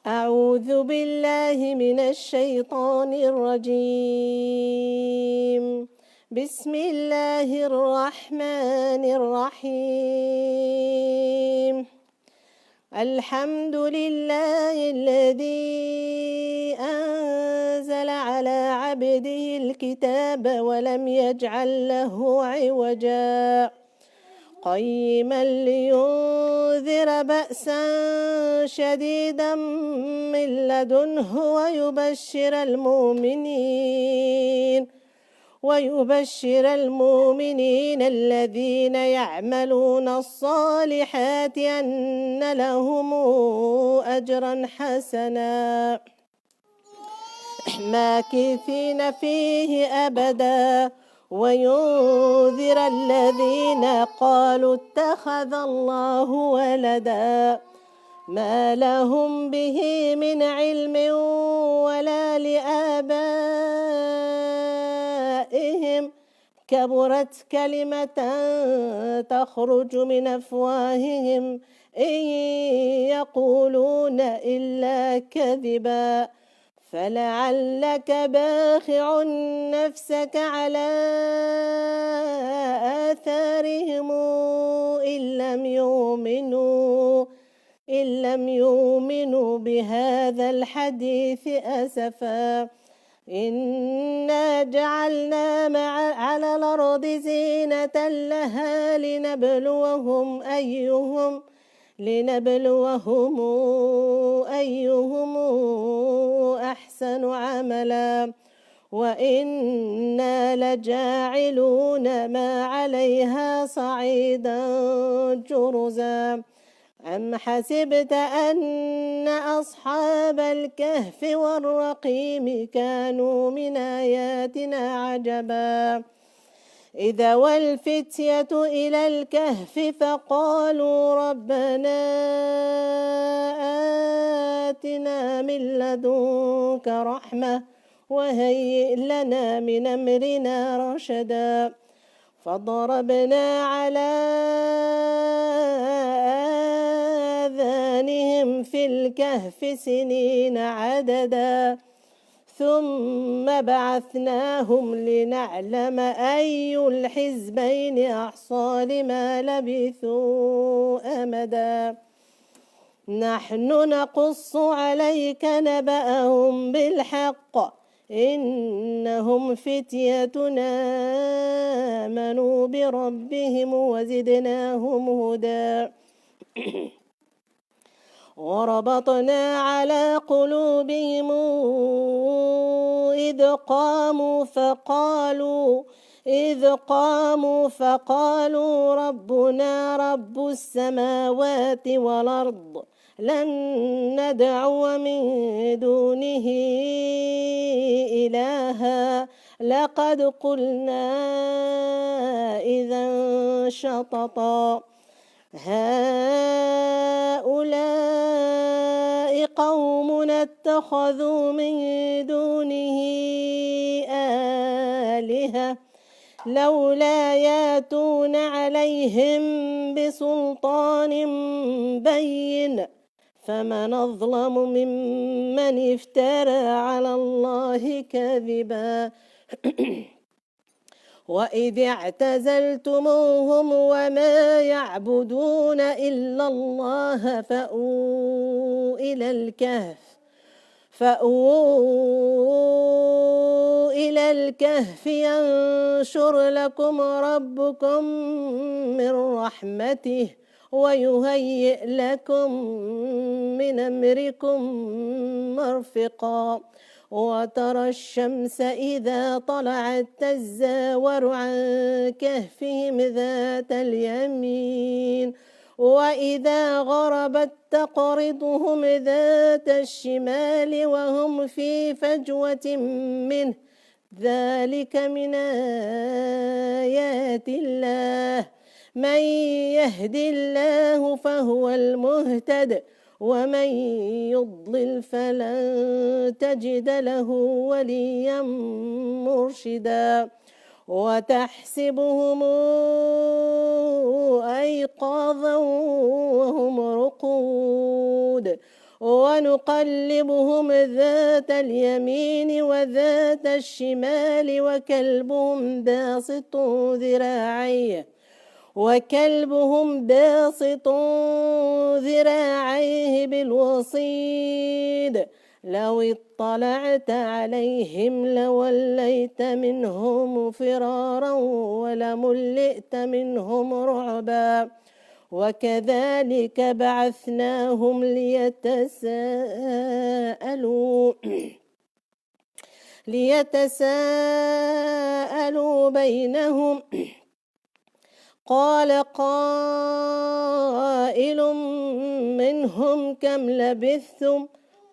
أعوذ بالله من الشيطان الرجيم. بسم الله الرحمن الرحيم. الحمد لله الذي أنزل على عبده الكتاب ولم يجعل له عوجا قيما لينذر بأسا شديدا من لدنه ويبشر المؤمنين الذين يعملون الصالحات أن لهم أجرا حسنا ماكثين فيه أبدا وينذر الذين قالوا اتخذ الله ولدا ما لهم به من علم ولا لآبائهم كبرت كلمة تخرج من أفواههم إن يقولون إلا كذبا فلعلك باخع نفسك على آثارهم إن لم يؤمنوا بهذا الحديث أسفا إنا جعلنا على الأرض زينة لها لنبلوهم أيهم أحسن عملا وإنا لجاعلون ما عليها صعيدا جرزا أم حسبت أن أصحاب الكهف والرقيم كانوا من آياتنا عجبا إذا والفتية إلى الكهف فقالوا ربنا آتنا من لدنك رحمة وهيئ لنا من أمرنا رشدا فضربنا على آذانهم في الكهف سنين عددا ثم بعثناهم لنعلم أي الحزبين أحصى لما لبثوا أمدا نحن نقص عليك نبأهم بالحق إنهم فتيتنا آمنوا بربهم وزدناهم هدى وربطنا على قلوبهم إذ قاموا فقالوا ربنا رب السماوات والأرض لن ندعو من دونه إلها لقد قلنا إذا شططا هؤلاء قوم اتخذوا من دونه آلهة لولا ياتون عليهم بسلطان بين فمن أظلم ممن افترى على الله كذبا وإذ اعتزلتموهم وما يعبدون إلا الله فأووا إلى الكهف ينشر لكم ربكم من رحمته ويهيئ لكم من أمركم مرفقا وترى الشمس إذا طلعت تزاور عن كهفهم ذات اليمين وإذا غربت تقرضهم ذات الشمال وهم في فجوة منه ذلك من آيات الله من يهد الله فهو المهتد ومن يضلل فلن تجد له وليا مرشدا وتحسبهم أيقاظا وهم رقود ونقلبهم ذات اليمين وذات الشمال وكلبهم باسط ذراعيه بالوصيد لو اطلعت عليهم لوليت منهم فرارا ولملئت منهم رعبا وكذلك بعثناهم ليتساءلوا بينهم قال قائل منهم كم لبثتم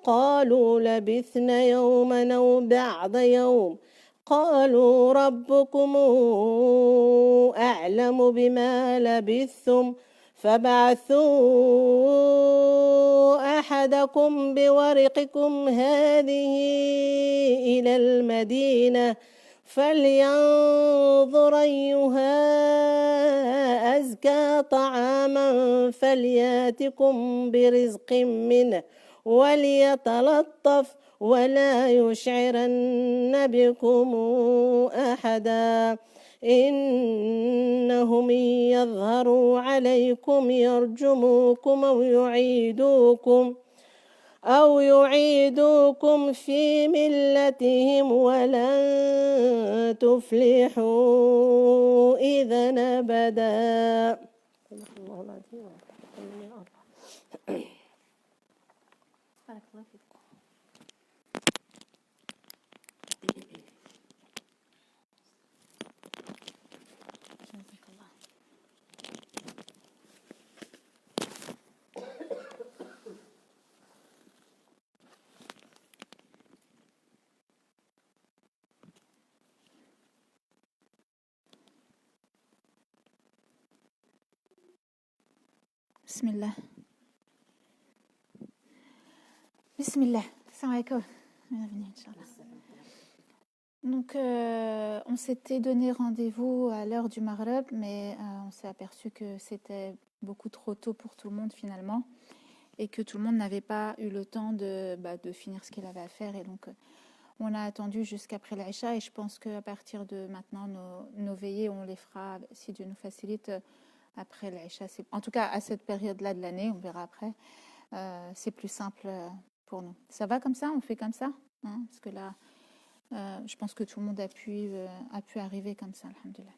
قالوا لبثنا يوما أو بعض يوم قالوا ربكم أعلم بما لبثتم فابعثوا أحدكم بورقكم هذه إلى المدينة فلينظر أيها أزكى طعاما فلياتكم برزق منه وليتلطف ولا يشعرن بكم أحدا إنهم يظهروا عليكم يرجموكم أو يعيدوكم في ملتهم ولن تفلحوا إذا أبدا. Bismillah. Bismillah. Salam alaikum. Bienvenue, Inch'Allah. Donc, on s'était donné rendez-vous à l'heure du Maghreb, mais on s'est aperçu que c'était beaucoup trop tôt pour tout le monde finalement, et que tout le monde n'avait pas eu le temps de finir ce qu'il avait à faire. Et donc, on a attendu jusqu'après l'Aïcha, et je pense qu'à partir de maintenant, nos veillées, on les fera, si Dieu nous facilite, après l'Aïcha. En tout cas, à cette période-là de l'année, on verra après, c'est plus simple pour nous. Ça va comme ça? On fait comme ça, hein? Parce que là, je pense que tout le monde a pu arriver comme ça, alhamdoulilah.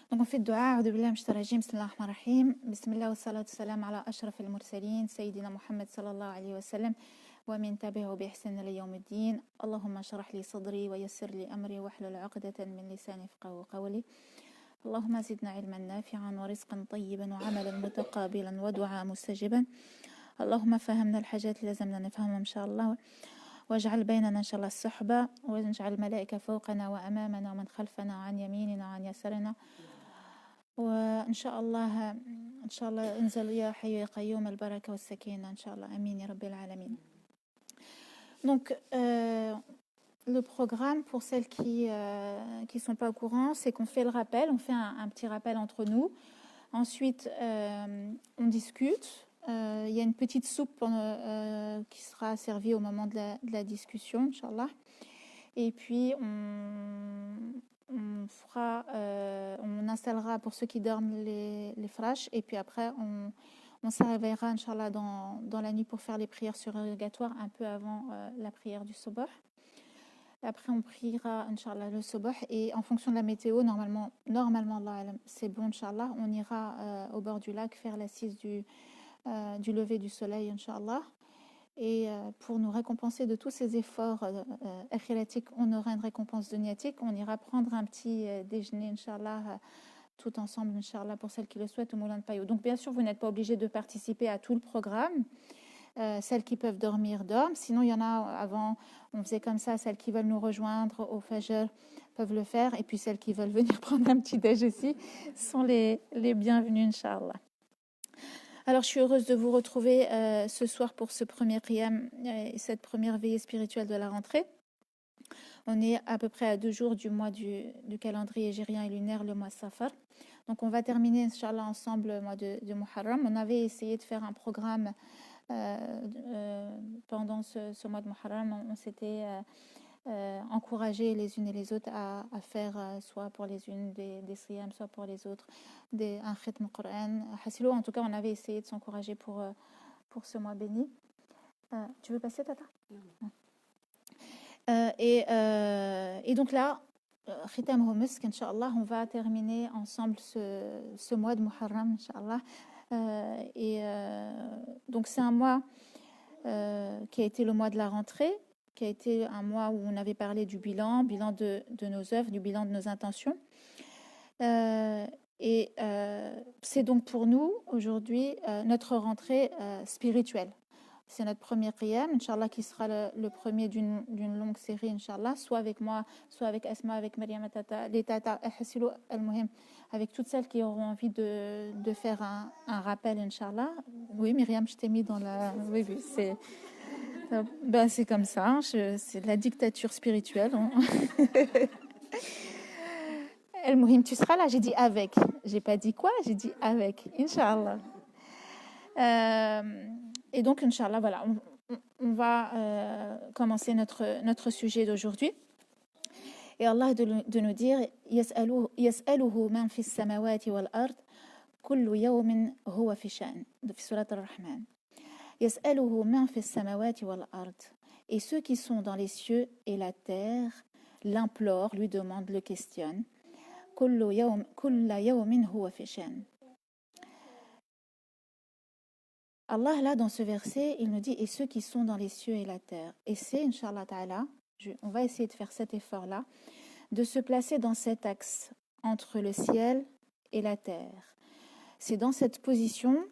Donc on fait dua, a'udhu billahi minash shaitanir rajim, bismillahir rahmanir rahim, bismillah wa salatu salam ala ashrafil mursalin, sayyidina Muhammad sallallahu alayhi wa sallam, wa min tabi'ahu bi ihsan ila yawmiddin. Allahumma shrah li sadri wa yassir li amri wahlul 'uqdatan min lisani yafqahu qawli. اللهم زدنا علما نافعا ورزقا طيبا وعملا متقابلا ودعاء مستجبا. اللهم فهمنا الحاجات اللي لازمنا نفهمها إن شاء الله، واجعل بيننا إن شاء الله الصحبة، واجعل الملائكة فوقنا وأمامنا ومن خلفنا وعن يميننا وعن يسارنا، وإن شاء الله انزل يا حي يا قيوم البركة والسكينة إن شاء الله. آمين يا رب العالمين. Donc, le programme, pour celles qui sont pas au courant, c'est qu'on fait le rappel, on fait un petit rappel entre nous. Ensuite, on discute. Il y a une petite soupe qui sera servie au moment de la discussion, Inch'Allah. Et puis, on installera pour ceux qui dorment les fraîches. Et puis après, on se réveillera, Inch'Allah, dans la nuit pour faire les prières surrogatoires un peu avant la prière du Sobh. Après, on priera, Inch'Allah, le Sobh. Et en fonction de la météo, normalement c'est bon, Inch'Allah, on ira au bord du lac faire l'assise du lever du soleil, Inch'Allah. Et pour nous récompenser de tous ces efforts akhiratiques, on aura une récompense duniatique. On ira prendre un petit déjeuner, Inch'Allah, tout ensemble, Inch'Allah, pour celles qui le souhaitent, au Moulin de Payot. Donc, bien sûr, vous n'êtes pas obligés de participer à tout le programme. Celles qui peuvent dormir, dorment. Sinon, il y en a avant, on faisait comme ça. Celles qui veulent nous rejoindre au Fajr peuvent le faire. Et puis, celles qui veulent venir prendre un petit déj aussi sont les bienvenues, Inch'Allah. Alors, je suis heureuse de vous retrouver ce soir pour ce premier qiyam, cette première veillée spirituelle de la rentrée. On est à peu près à 2 jours du mois du calendrier hégirien et lunaire, le mois Safar. Donc on va terminer, Inch'Allah, ensemble le mois de Muharram. On avait essayé de faire un programme pendant ce mois de Muharram. On s'était encouragé les unes et les autres à faire soit pour les unes des siyam, soit pour les autres un khitm Qur'an. Hasilo, en tout cas, on avait essayé de s'encourager pour ce mois béni. Tu veux passer, Tata? Non. Et donc là, Khitam Homusk, Inch'Allah, on va terminer ensemble ce mois de Muharram, Inch'Allah. Donc c'est un mois qui a été le mois de la rentrée, qui a été un mois où on avait parlé du bilan de nos œuvres, du bilan de nos intentions. C'est donc pour nous, aujourd'hui, notre rentrée spirituelle. C'est notre premier qiyam, Inch'Allah, qui sera le premier d'une longue série, Inch'Allah, soit avec moi, soit avec Asma, avec Mariam Tata, les Tata, Al-Muhim, avec toutes celles qui auront envie de faire un rappel, Inch'Allah. Oui, Myriam, je t'ai mis dans la... Oui, c'est comme ça, hein, c'est de la dictature spirituelle. Hein. Al-Muhim, tu seras là, j'ai dit avec. J'ai pas dit quoi, j'ai dit avec, Inch'Allah. Et donc, Inch'Allah, voilà, on va commencer notre sujet d'aujourd'hui. Et Allah de nous dire يسأله من في السماوات والأرض كل يوم هو في شأن في سورة الرحمن يسأله من في السماوات والأرض. Et ceux qui sont dans les cieux et la terre l'implorent, lui demandent, le questionnent. كل يوم هو في شأن. Allah, là, dans ce verset, il nous dit « Et ceux qui sont dans les cieux et la terre ». Et c'est, Inch'Allah Ta'ala, on va essayer de faire cet effort-là, de se placer dans cet axe entre le ciel et la terre. C'est dans cette position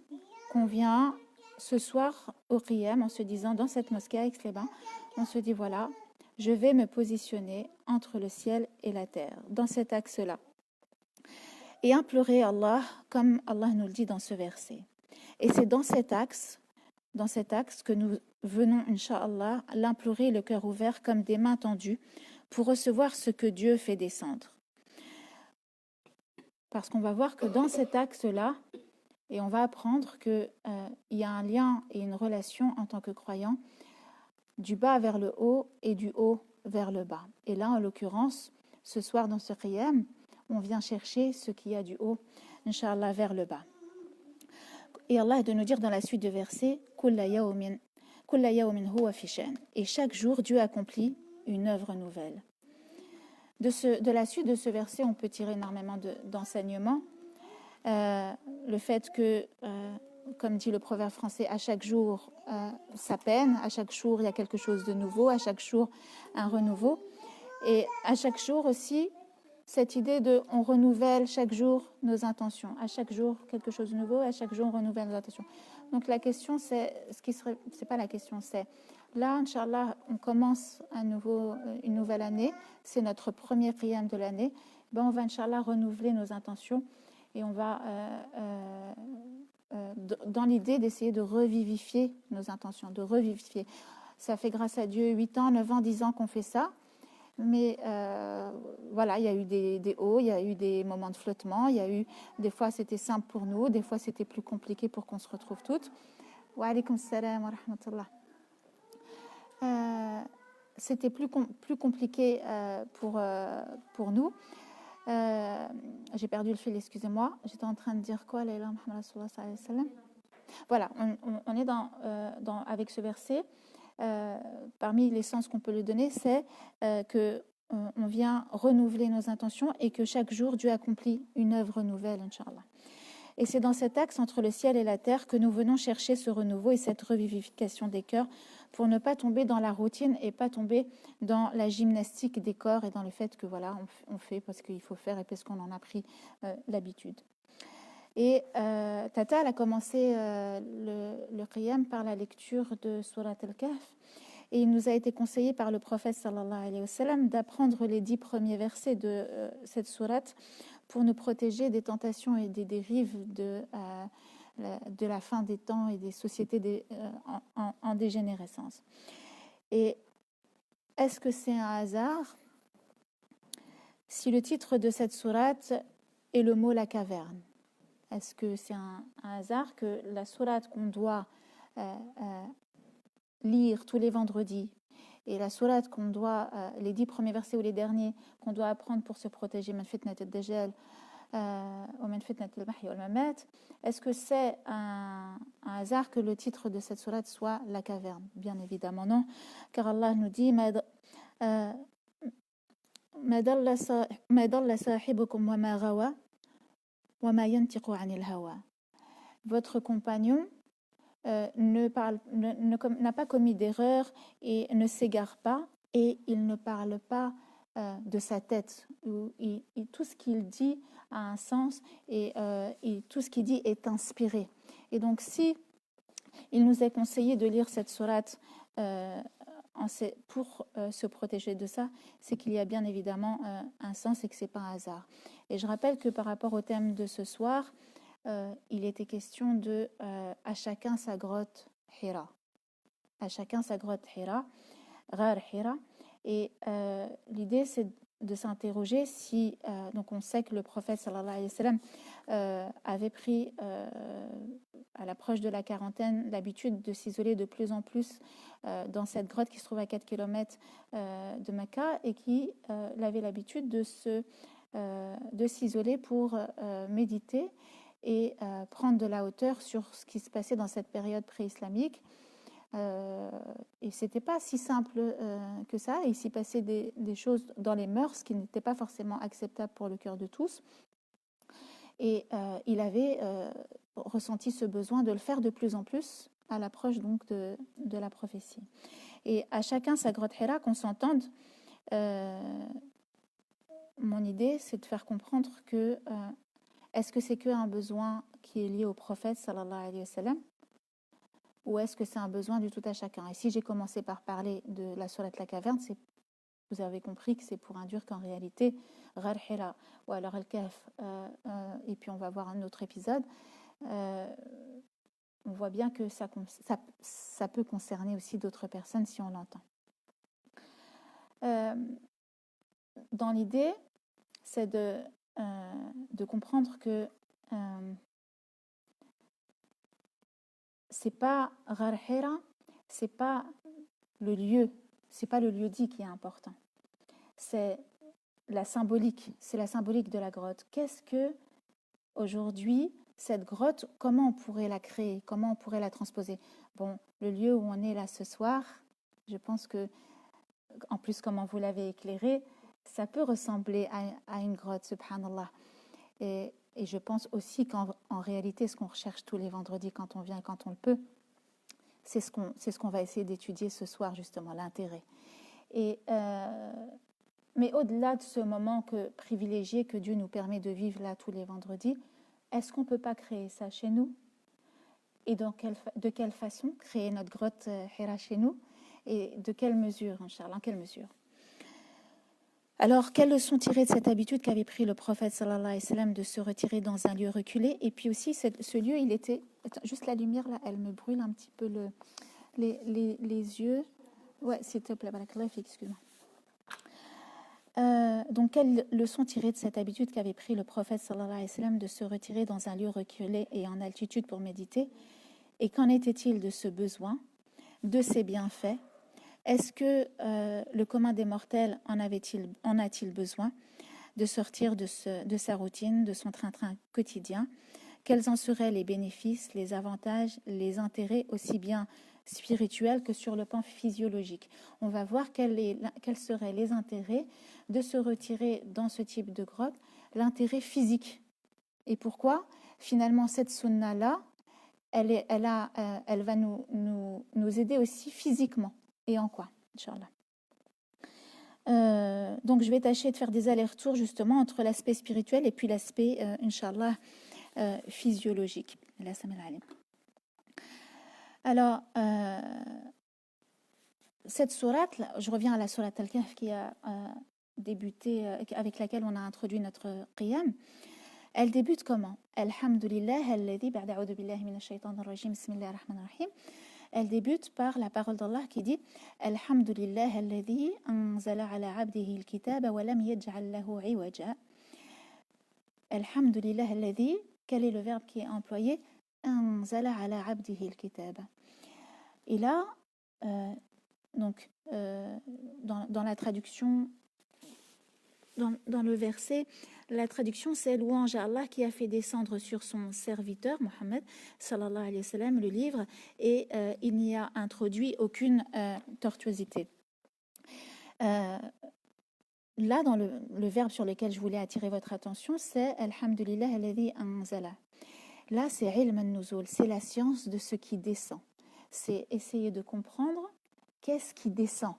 qu'on vient ce soir au Qiyam, en se disant, dans cette mosquée à Aix-les-Bains, on se dit, voilà, je vais me positionner entre le ciel et la terre, dans cet axe-là. Et implorer Allah, comme Allah nous le dit dans ce verset. Et c'est dans cet axe que nous venons, Inch'Allah, l'implorer le cœur ouvert comme des mains tendues pour recevoir ce que Dieu fait descendre. Parce qu'on va voir que dans cet axe-là, et on va apprendre qu'il y a un lien et une relation en tant que croyant du bas vers le haut et du haut vers le bas. Et là, en l'occurrence, ce soir dans ce qiyam, on vient chercher ce qu'il y a du haut, Inch'Allah, vers le bas. Et Allah de nous dire dans la suite du verset et chaque jour Dieu accomplit une œuvre nouvelle. De la suite de ce verset, on peut tirer énormément d'enseignements. Le fait que, comme dit le proverbe français, à chaque jour sa peine, à chaque jour il y a quelque chose de nouveau, à chaque jour un renouveau. Et à chaque jour aussi, cette idée de on renouvelle chaque jour nos intentions, à chaque jour quelque chose de nouveau, à chaque jour on renouvelle nos intentions. Donc la question c'est pas la question, c'est là, Inch'Allah, on commence une nouvelle année, c'est notre premier qiyam de l'année, on va Inch'Allah renouveler nos intentions et on va dans l'idée d'essayer de revivifier nos intentions, de revivifier. Ça fait grâce à Dieu 8 ans, 9 ans, 10 ans qu'on fait ça. Mais voilà, il y a eu des hauts, il y a eu des moments de flottement, il y a eu des fois c'était simple pour nous, des fois c'était plus compliqué pour qu'on se retrouve toutes. Wa alaykoum salam wa rahmatullah. C'était plus compliqué pour nous. J'ai perdu le fil, excusez-moi. J'étais en train de dire quoi, Laïla Muhammad sallallahu alayhi wa sallam. Voilà, on est avec ce verset. Parmi les sens qu'on peut lui donner, c'est qu'on vient renouveler nos intentions et que chaque jour, Dieu accomplit une œuvre nouvelle, Inch'Allah. Et c'est dans cet axe entre le ciel et la terre que nous venons chercher ce renouveau et cette revivification des cœurs pour ne pas tomber dans la routine et pas tomber dans la gymnastique des corps et dans le fait que voilà, on fait parce qu'il faut faire et parce qu'on en a pris l'habitude. Et Tata, elle a commencé le qiyam par la lecture de Surat Al-Kahf. Et il nous a été conseillé par le prophète sallallahu alayhi wa sallam d'apprendre les 10 premiers versets de cette sourate pour nous protéger des tentations et des dérives de la fin des temps et des sociétés en dégénérescence. Et est-ce que c'est un hasard si le titre de cette sourate et le mot la caverne. Est-ce que c'est un hasard que la sourate qu'on doit lire tous les vendredis et la sourate qu'on doit, les 10 premiers versets ou les derniers, qu'on doit apprendre pour se protéger, min fitnat ad-dajjal, ou min fitnat al-mahya wal mamat, est-ce que c'est un hasard que le titre de cette sourate soit la caverne? Bien évidemment non, car Allah nous dit ما ضل صاحبكم وما غوى وما ينطق عن الهوى. Votre compagnon n'a pas commis d'erreur et ne s'égare pas, et il ne parle pas de sa tête. Tout ce qu'il dit a un sens, et tout ce qu'il dit est inspiré. Et donc, si il nous est conseillé de lire cette sourate pour se protéger de ça, c'est qu'il y a bien évidemment un sens et que ce n'est pas un hasard. Et je rappelle que par rapport au thème de ce soir, il était question de à chacun sa grotte Hira. À chacun sa grotte Hira, Ghar Hira. Et l'idée, c'est de s'interroger si, donc on sait que le prophète sallallahu alayhi wa sallam avait pris à l'approche de la quarantaine l'habitude de s'isoler de plus en plus dans cette grotte qui se trouve à 4 km de Mecca, et qui avait l'habitude de s'isoler pour méditer et prendre de la hauteur sur ce qui se passait dans cette période pré-islamique. Et c'était pas si simple que ça. Il s'y passait des choses dans les mœurs qui n'étaient pas forcément acceptables pour le cœur de tous. Et il avait ressenti ce besoin de le faire de plus en plus à l'approche donc de la prophétie. Et à chacun sa grotte Hira, qu'on s'entende. Mon idée, c'est de faire comprendre que est-ce que c'est qu'un besoin qui est lié au prophète sallallahu alayhi wa sallam, ou est-ce que c'est un besoin du tout à chacun? Et si j'ai commencé par parler de la sourate la caverne, vous avez compris que c'est pour induire qu'en réalité, Ghar Hira ou alors Al-Kahf, et puis on va voir un autre épisode, on voit bien que ça peut concerner aussi d'autres personnes si on l'entend. Dans l'idée, c'est de comprendre que c'est pas Ghar Hira, c'est pas le lieu dit qui est important. C'est la symbolique de la grotte. Qu'est-ce que aujourd'hui cette grotte, comment on pourrait la créer, comment on pourrait la transposer? Bon, le lieu où on est là ce soir, je pense que, en plus comment vous l'avez éclairé, ça peut ressembler à une grotte, subhanallah. Et je pense aussi qu'en réalité, ce qu'on recherche tous les vendredis quand on vient et quand on le peut, c'est ce qu'on va essayer d'étudier ce soir, justement, l'intérêt. Mais au-delà de ce moment privilégié que Dieu nous permet de vivre là tous les vendredis, est-ce qu'on ne peut pas créer ça chez nous? Et de quelle façon créer notre grotte Hira chez nous? Et de quelle mesure, Inch'Allah, en quelle mesure? Alors, quelles leçons tirer de cette habitude qu'avait pris le prophète sallallahu alayhi wa sallam de se retirer dans un lieu reculé? Et puis aussi, ce lieu, il était... Attends, juste la lumière, là, elle me brûle un petit peu les yeux. Ouais, s'il te plaît, excuse-moi. Donc, quelle leçon tirer de cette habitude qu'avait pris le prophète sallallahu alayhi wa sallam de se retirer dans un lieu reculé et en altitude pour méditer? Et qu'en était-il de ce besoin, de ses bienfaits? Est-ce que le commun des mortels en a-t-il besoin de sortir de sa routine, de son train-train quotidien? Quels en seraient les bénéfices, les avantages, les intérêts, aussi bien spirituels que sur le plan physiologique? On va voir quels seraient les intérêts de se retirer dans ce type de grotte, l'intérêt physique. Et pourquoi? Finalement, cette sunna-là, elle va nous aider aussi physiquement. Et en quoi, Inch'Allah. Donc, je vais tâcher de faire des allers-retours justement entre l'aspect spirituel et puis l'aspect, Inch'Allah, physiologique. Alors, cette sourate, je reviens à la sourate Al-Kahf qui a débuté, avec laquelle on a introduit notre qiyam. Elle débute comment? Alhamdulillah, alladhi ba'da a'udhu billahi minash shaitanir rajim, bismillahir rahmanir rahim. Elle débute par la parole d'Allah qui dit Alhamdulillah alladhi anzala ala abdihi al-kitaba wa lam yaj'al lahu 'iwaja. Alhamdulillah alladhi, quel est le verbe qui est employé? Anzala ala abdihi al-kitaba. Et là, donc, dans la traduction, dans le verset, la traduction c'est louange à Allah qui a fait descendre sur son serviteur Mohammed sallallahu alayhi wa sallam le livre et il n'y a introduit aucune tortuosité. Là, dans le verbe sur lequel je voulais attirer votre attention, c'est Alhamdulillah alladhi anzala. Là, c'est ilm an-nuzul, c'est la science de ce qui descend. C'est essayer de comprendre qu'est-ce qui descend.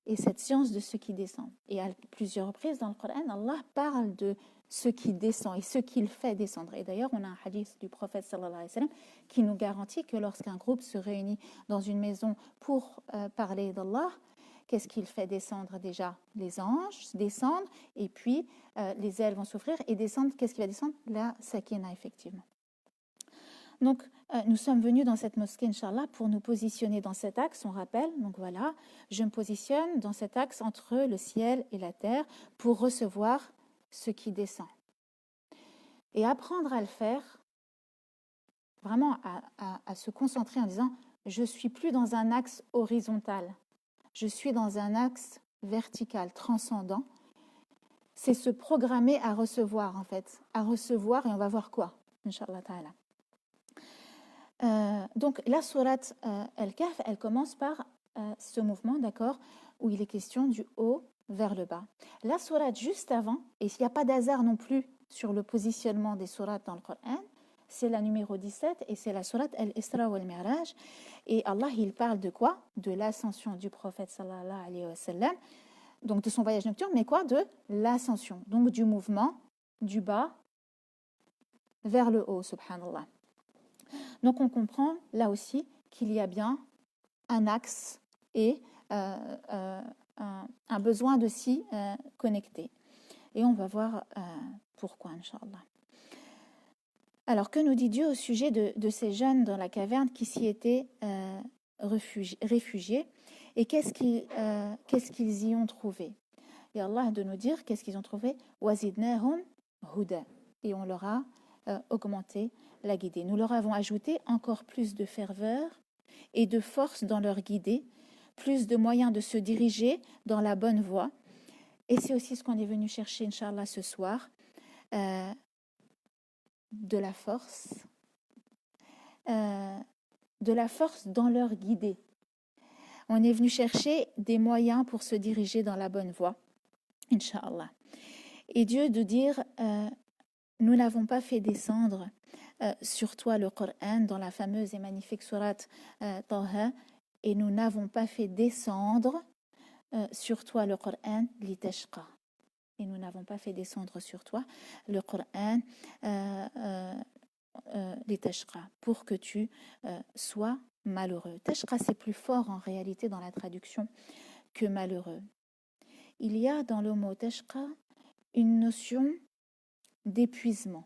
Et cette science de ce qui descend. Et à plusieurs reprises dans le Coran, Allah parle de ce qui descend et ce qu'il fait descendre. Et d'ailleurs, on a un hadith du prophète sallallahu alayhi wa sallam qui nous garantit que lorsqu'un groupe se réunit dans une maison pour parler d'Allah, qu'est-ce qu'il fait descendre déjà? Les anges descendent et puis les ailes vont s'ouvrir et descendre. Qu'est-ce qui va descendre? La sakina, effectivement. Donc, nous sommes venus dans cette mosquée, Inch'Allah, pour nous positionner dans cet axe, on rappelle. Donc voilà, je me positionne dans cet axe entre le ciel et la terre pour recevoir ce qui descend. Et apprendre à le faire, vraiment à se concentrer en disant, je ne suis plus dans un axe horizontal, je suis dans un axe vertical, transcendant. C'est se programmer à recevoir, en fait. À recevoir, et on va voir quoi, Inch'Allah ta'ala. Donc la sourate Al-Kahf, elle commence par ce mouvement, d'accord, où il est question du haut vers le bas. La sourate juste avant, et s'il n'y a pas d'hasard non plus sur le positionnement des sourates dans le Coran, c'est la numéro 17 et c'est la sourate Al-Isra wal-Mi'raj. Et Allah, il parle de quoi? De l'ascension du prophète sallallahu alayhi wa sallam, donc de son voyage nocturne, mais quoi? De l'ascension, donc du mouvement du bas vers le haut, subhanallah. Donc on comprend là aussi qu'il y a bien un axe et un besoin de s'y connecter. Et on va voir pourquoi, Inch'Allah. Alors, que nous dit Dieu au sujet de ces jeunes dans la caverne qui s'y étaient réfugiés et qu'est-ce qu'ils y ont trouvé? Et Allah de nous dire qu'est-ce qu'ils ont trouvé? وَزِدْنَاهُمْ هُدًى. Et on leur a augmenté la guidée. Nous leur avons ajouté encore plus de ferveur et de force dans leur guidée, plus de moyens de se diriger dans la bonne voie. Et c'est aussi ce qu'on est venu chercher, Inch'Allah, ce soir, de la force dans leur guidée. On est venu chercher des moyens pour se diriger dans la bonne voie, Inch'Allah. Et Dieu de dire, nous n'avons pas fait descendre sur toi le Coran dans la fameuse et magnifique sourate Taha, et nous n'avons pas fait descendre sur toi le Coran litashqa. Et nous n'avons pas fait descendre sur toi le Coran litashqa, pour que tu sois malheureux. Tashqa, c'est plus fort en réalité dans la traduction que malheureux. Il y a dans le mot tashqa une notion d'épuisement,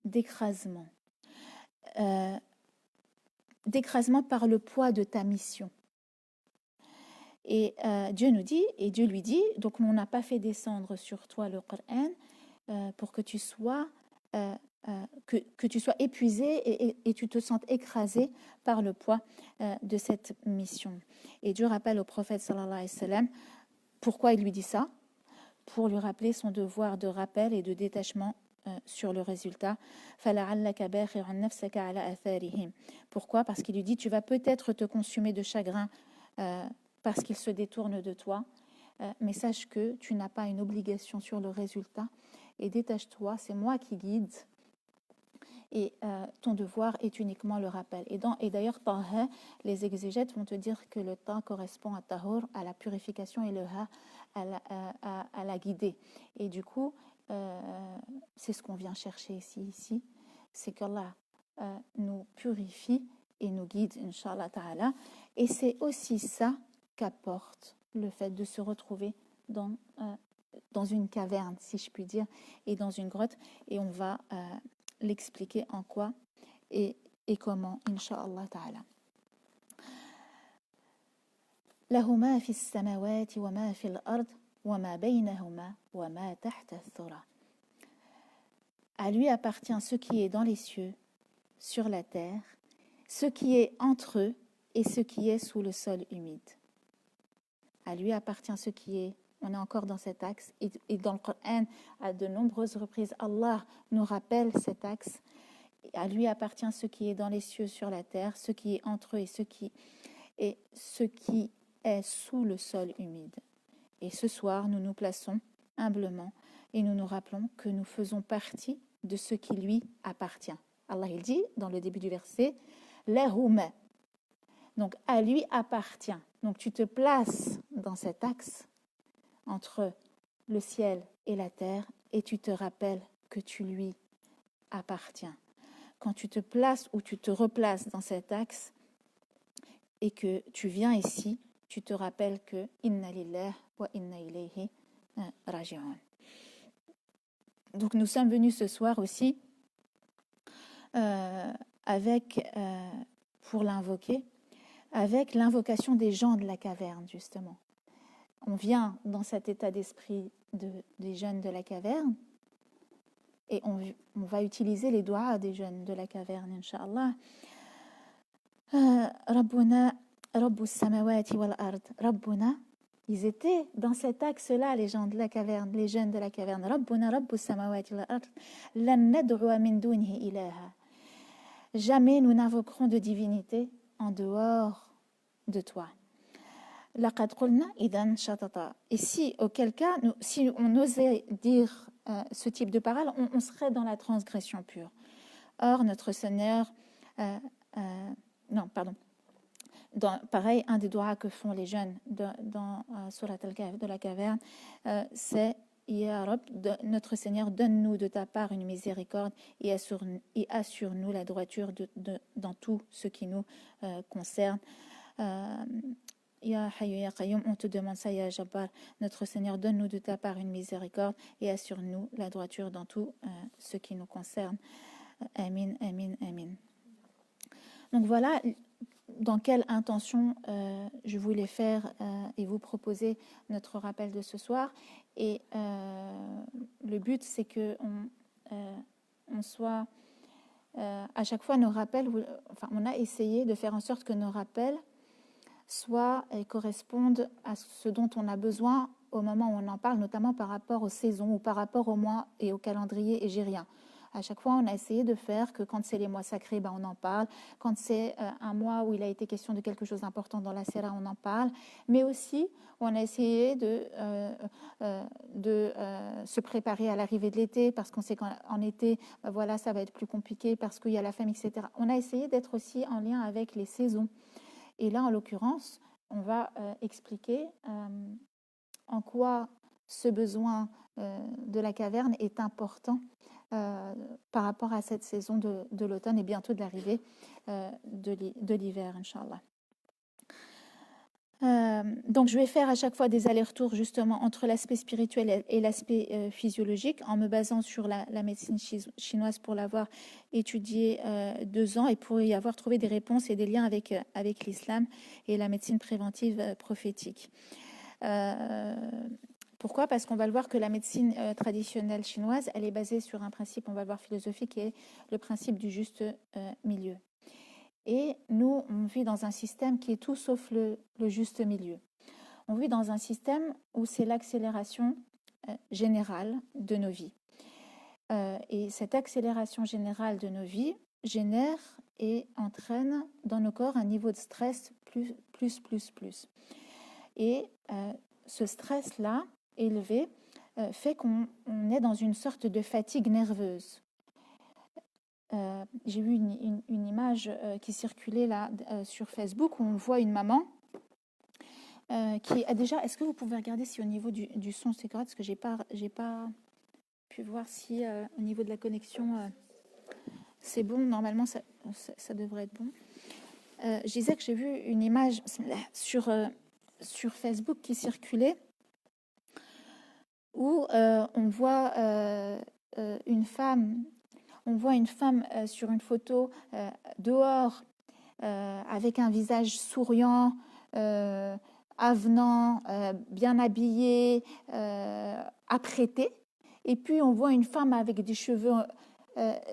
d'écrasement par le poids de ta mission. Et Dieu nous dit, et Dieu lui dit, donc on n'a pas fait descendre sur toi le Coran pour que tu sois que tu sois épuisé et tu te sentes écrasé par le poids de cette mission. Et Dieu rappelle au prophète sallallahu alayhi wa sallam pourquoi il lui dit ça, pour lui rappeler son devoir de rappel et de détachement sur le résultat. Pourquoi? Parce qu'il lui dit, tu vas peut-être te consumer de chagrin parce qu'il se détourne de toi, mais sache que tu n'as pas une obligation sur le résultat et détache-toi, c'est moi qui guide et ton devoir est uniquement le rappel. Et d'ailleurs, Taha, les exégètes vont te dire que le ta correspond à tahur, à la purification, et le ha à la guider. Et du coup, c'est ce qu'on vient chercher ici, c'est qu'Allah nous purifie et nous guide, Inch'Allah ta'ala. Et c'est aussi ça qu'apporte le fait de se retrouver dans une caverne, si je puis dire, et dans une grotte. Et on va l'expliquer en quoi et comment, Inch'Allah ta'ala. له ما في السماوات وما في الأرض وما بينهما وما تحت الثرى. À lui appartient ce qui est dans les cieux, sur la terre, ce qui est entre eux et ce qui est sous le sol humide. À lui appartient ce qui est, on est encore dans cet axe, et dans le Coran, à de nombreuses reprises, Allah nous rappelle cet axe. À lui appartient ce qui est dans les cieux, sur la terre, ce qui est entre eux et ce qui est sous le sol humide. Et ce soir, nous nous plaçons humblement et nous nous rappelons que nous faisons partie de ce qui lui appartient. Allah il dit dans le début du verset, lahuma. Donc à lui appartient. Donc tu te places dans cet axe entre le ciel et la terre et tu te rappelles que tu lui appartiens. Quand tu te places ou tu te replaces dans cet axe et que tu viens ici, tu te rappelles que inna lillahi wa inna ilayhi raji'un. Donc nous sommes venus ce soir aussi pour l'invoquer, avec l'invocation des gens de la caverne, justement. On vient dans cet état d'esprit des jeunes de la caverne et on va utiliser les doigts des jeunes de la caverne, Inch'Allah. Rabbuna, Rabbus samawati wal ard. Rabbuna, ils étaient dans cet axe-là, les gens de la caverne, les jeunes de la caverne. Rabbuna, Rabbus samawati wal ard. Lan nad'uwa min dunihi ilaha. Jamais nous n'invoquerons de divinité en dehors de toi. Laqad qulna idan shatata. Et si, auquel cas, si on osait dire ce type de parole, on serait dans la transgression pure. Or, notre Seigneur, pareil, un des doigts que font les jeunes dans Surat al-Kahf de la caverne, c'est Ya Rab, notre Seigneur, donne-nous de ta part une miséricorde et assure-nous la droiture dans tout ce qui nous concerne. Ya Hayyu Ya Qayyum, on te demande ça, Ya Jabbar, notre Seigneur, donne-nous de ta part une miséricorde et assure-nous la droiture dans tout ce qui nous concerne. Amin, amin, amin. Donc voilà dans quelle intention je voulais faire et vous proposer notre rappel de ce soir. Et le but, c'est que on soit à chaque fois nos rappels, on a essayé de faire en sorte que nos rappels soient et correspondent à ce dont on a besoin au moment où on en parle, notamment par rapport aux saisons ou par rapport au mois et au calendrier égérien. À chaque fois, on a essayé de faire que quand c'est les mois sacrés, on en parle. Quand c'est un mois où il a été question de quelque chose d'important dans la Sira, on en parle. Mais aussi, on a essayé de se préparer à l'arrivée de l'été, parce qu'on sait qu'en été, voilà, ça va être plus compliqué parce qu'il y a la famille, etc. On a essayé d'être aussi en lien avec les saisons. Et là, en l'occurrence, on va expliquer en quoi ce besoin de la caverne est important par rapport à cette saison de l'automne et bientôt de l'arrivée de l'hiver, Inch'Allah. Donc je vais faire à chaque fois des allers-retours justement entre l'aspect spirituel et l'aspect physiologique en me basant sur la médecine chinoise pour l'avoir étudiée 2 ans et pour y avoir trouvé des réponses et des liens avec l'islam et la médecine préventive prophétique. Pourquoi ? Parce qu'on va le voir que la médecine traditionnelle chinoise, elle est basée sur un principe, on va le voir philosophique, qui est le principe du juste milieu. Et nous, on vit dans un système qui est tout sauf le juste milieu. On vit dans un système où c'est l'accélération générale de nos vies. Et cette accélération générale de nos vies génère et entraîne dans nos corps un niveau de stress plus. Et ce stress-là, élevé, fait qu'on est dans une sorte de fatigue nerveuse. J'ai vu une image qui circulait là sur Facebook où on voit une maman qui a déjà... Est-ce que vous pouvez regarder si au niveau du son c'est correct? Parce que j'ai pas pu voir si au niveau de la connexion c'est bon. Normalement ça devrait être bon. Je disais que j'ai vu une image sur Facebook qui circulait où on voit une femme sur une photo dehors avec un visage souriant, avenant, bien habillée, apprêtée. Et puis on voit une femme avec des cheveux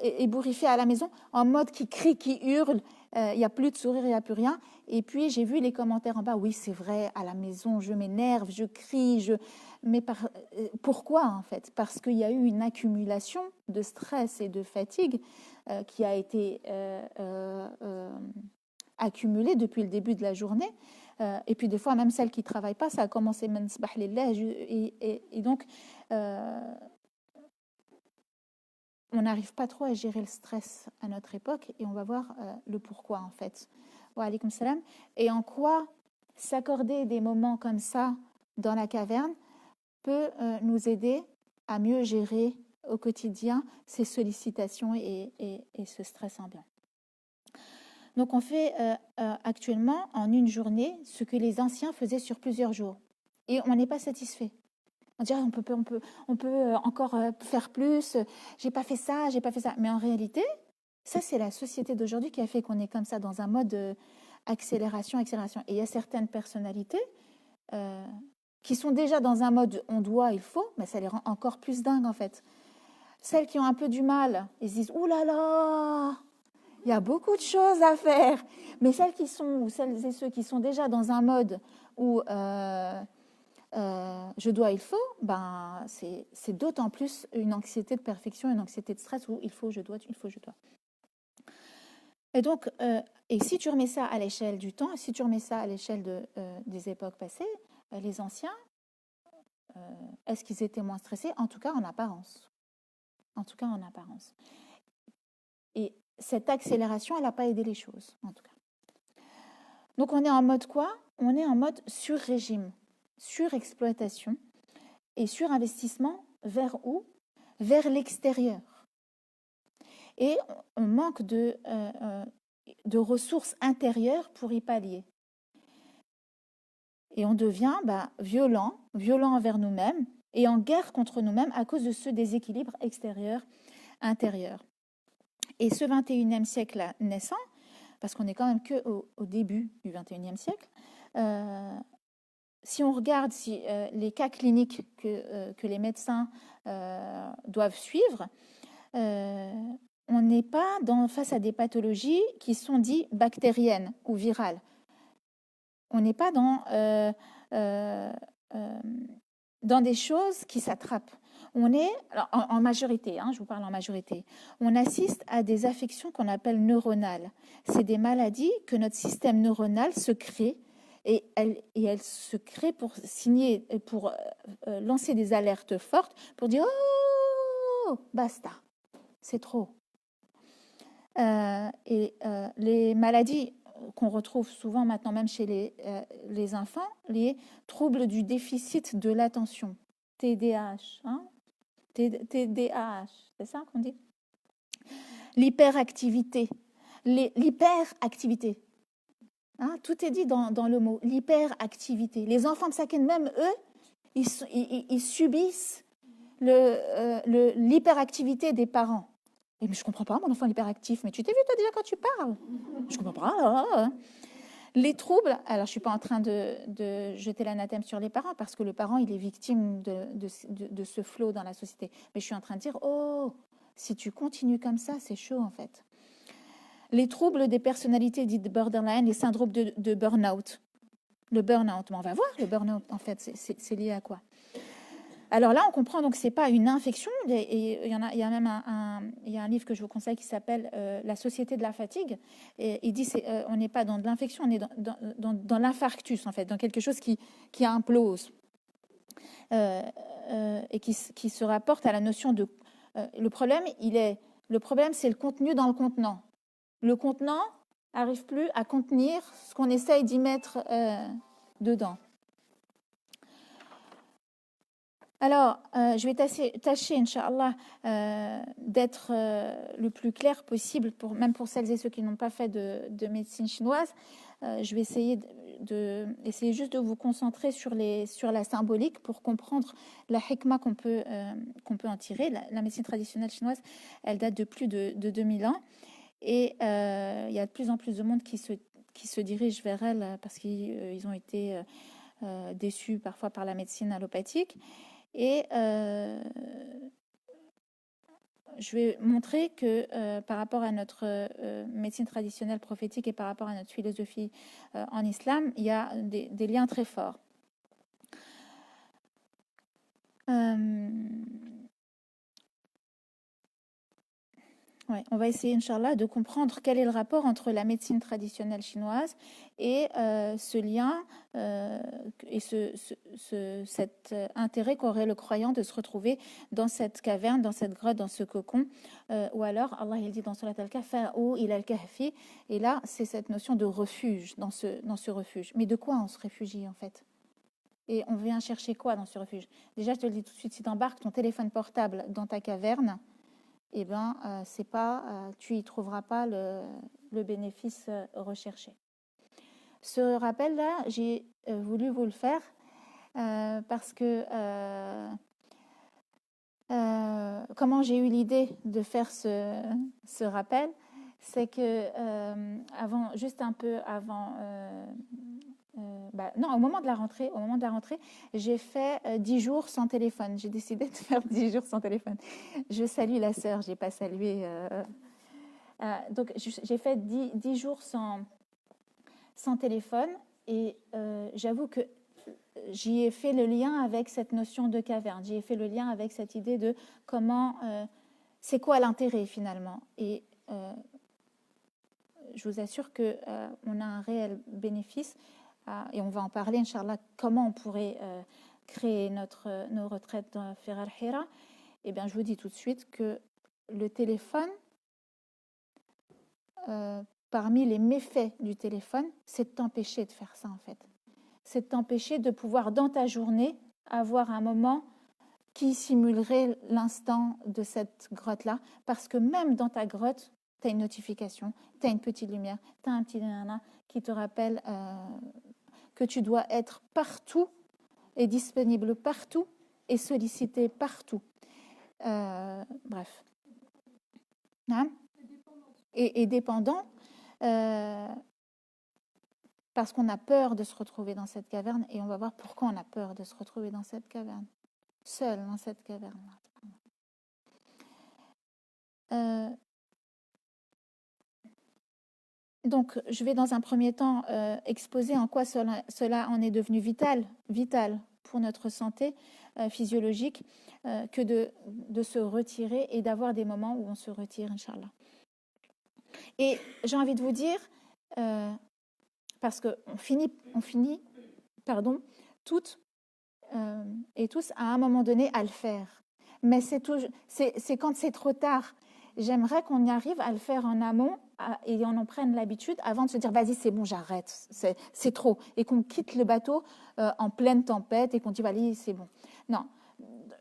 ébouriffé à la maison, en mode qui crie, qui hurle, il n'y a plus de sourire, il n'y a plus rien. Et puis j'ai vu les commentaires en bas, oui c'est vrai, à la maison je m'énerve, je crie, mais pourquoi en fait? Parce qu'il y a eu une accumulation de stress et de fatigue qui a été accumulée depuis le début de la journée. Et puis des fois même celles qui ne travaillent pas, ça a commencé et donc on n'arrive pas trop à gérer le stress à notre époque et on va voir le pourquoi en fait. Wa alaykoum salam. Et en quoi s'accorder des moments comme ça dans la caverne peut nous aider à mieux gérer au quotidien ces sollicitations et ce stress ambiant. Donc on fait actuellement en une journée ce que les anciens faisaient sur plusieurs jours et on n'est pas satisfait. On dirait on peut encore faire plus, j'ai pas fait ça. Mais en réalité, ça c'est la société d'aujourd'hui qui a fait qu'on est comme ça dans un mode accélération. Et il y a certaines personnalités qui sont déjà dans un mode on doit, il faut, mais ça les rend encore plus dingues en fait. Celles qui ont un peu du mal, elles se disent ouh là là, il y a beaucoup de choses à faire. Mais celles et ceux qui sont déjà dans un mode où je dois, il faut, ben, c'est d'autant plus une anxiété de perfection, une anxiété de stress où il faut, je dois, il faut, je dois. Et donc, et si tu remets ça à l'échelle du temps, si tu remets ça à l'échelle des époques passées, les anciens, est-ce qu'ils étaient moins stressés? En tout cas, en apparence. En tout cas, en apparence. Et cette accélération, elle n'a pas aidé les choses, en tout cas. Donc, on est en mode quoi? On est en mode sur-régime, surexploitation et surinvestissement vers où? Vers l'extérieur. Et on manque de ressources intérieures pour y pallier. Et on devient violent envers nous-mêmes et en guerre contre nous-mêmes à cause de ce déséquilibre extérieur-intérieur. Et ce 21e siècle naissant, parce qu'on n'est quand même qu'au début du 21e siècle, si on regarde les cas cliniques que les médecins doivent suivre, on n'est pas face à des pathologies qui sont dites bactériennes ou virales. On n'est pas dans des choses qui s'attrapent. On est, en majorité, je vous parle en majorité, on assiste à des affections qu'on appelle neuronales. C'est des maladies que notre système neuronal se crée et elle se crée pour lancer des alertes fortes, pour dire « Oh, basta, c'est trop ». Les maladies qu'on retrouve souvent maintenant même chez les enfants, les troubles du déficit de l'attention, TDAH, TDAH, c'est ça qu'on dit? L'hyperactivité, l'hyperactivité. Tout est dit dans le mot, l'hyperactivité. Les enfants de Saken, même eux, ils subissent l'hyperactivité des parents. Mais je ne comprends pas, mon enfant est hyperactif. Mais tu t'es vu, toi, déjà, quand tu parles? Je ne comprends pas. Les troubles, alors je ne suis pas en train de jeter l'anathème sur les parents, parce que le parent, il est victime de ce flot dans la société. Mais je suis en train de dire, oh, si tu continues comme ça, c'est chaud, en fait. Les troubles des personnalités dites borderline, les syndromes de burn-out. Le burn-out, on va voir, le burn-out, en fait, c'est lié à quoi? Alors là, on comprend donc que ce n'est pas une infection. Et il y a même un livre que je vous conseille qui s'appelle La société de la fatigue. Et il dit on n'est pas dans de l'infection, on est dans l'infarctus, en fait, dans quelque chose qui implose. Et qui se rapporte à la notion de... le problème, c'est le contenu dans le contenant. Le contenant n'arrive plus à contenir ce qu'on essaye d'y mettre dedans. Alors, je vais tâcher, Inch'Allah, d'être le plus clair possible, même pour celles et ceux qui n'ont pas fait de médecine chinoise. Je vais essayer juste de vous concentrer sur la symbolique pour comprendre la hikmah qu'on peut en tirer. La médecine traditionnelle chinoise, elle date de plus de 2000 ans. Et il y a de plus en plus de monde qui se dirige vers elle parce qu'ils ont été déçus parfois par la médecine allopathique. Et je vais montrer que par rapport à notre médecine traditionnelle prophétique et par rapport à notre philosophie en islam, il y a des liens très forts. Ouais, on va essayer, Inch'Allah, de comprendre quel est le rapport entre la médecine traditionnelle chinoise et ce lien et cet intérêt qu'aurait le croyant de se retrouver dans cette caverne, dans cette grotte, dans ce cocon. Ou alors, Allah il dit dans Surat Al-Kahf, ou il al-Kahfi, et là, c'est cette notion de refuge, dans ce refuge. Mais de quoi on se réfugie, en fait? Et on vient chercher quoi dans ce refuge? Déjà, je te le dis tout de suite, si tu embarques ton téléphone portable dans ta caverne, eh ben, c'est pas, tu y trouveras pas le bénéfice recherché. Ce rappel-là, j'ai voulu vous le faire parce que comment j'ai eu l'idée de faire ce rappel, c'est que juste un peu avant, non, au moment de la rentrée, j'ai fait 10 jours sans téléphone. J'ai décidé de faire 10 jours sans téléphone. Je salue la sœur, j'ai pas salué. Donc j'ai fait 10 jours sans téléphone et j'avoue que j'y ai fait le lien avec cette notion de caverne. J'y ai fait le lien avec cette idée de comment, c'est quoi l'intérêt finalement. Et je vous assure que on a un réel bénéfice. Et on va en parler, Inch'Allah, comment on pourrait créer nos retraites dans Fer al-Hira. Eh bien, je vous dis tout de suite que le téléphone, parmi les méfaits du téléphone, c'est de t'empêcher de faire ça, en fait. C'est de t'empêcher de pouvoir, dans ta journée, avoir un moment qui simulerait l'instant de cette grotte-là. Parce que même dans ta grotte, tu as une notification, tu as une petite lumière, tu as un petit nana qui te rappelle que tu dois être partout et disponible partout et sollicité partout. Bref. Hein? Et dépendant, parce qu'on a peur de se retrouver dans cette caverne, et on va voir pourquoi on a peur de se retrouver dans cette caverne, seul dans cette caverne. Donc, je vais dans un premier temps exposer en quoi cela en est devenu vital pour notre santé physiologique, que de se retirer et d'avoir des moments où on se retire, Inch'Allah. Et j'ai envie de vous dire, parce qu'on finit toutes et tous à un moment donné à le faire. Mais c'est quand c'est trop tard. J'aimerais qu'on y arrive à le faire en amont et on en prenne l'habitude avant de se dire vas-y c'est bon j'arrête, c'est trop, et qu'on quitte le bateau en pleine tempête et qu'on dit vas-y c'est bon. Non,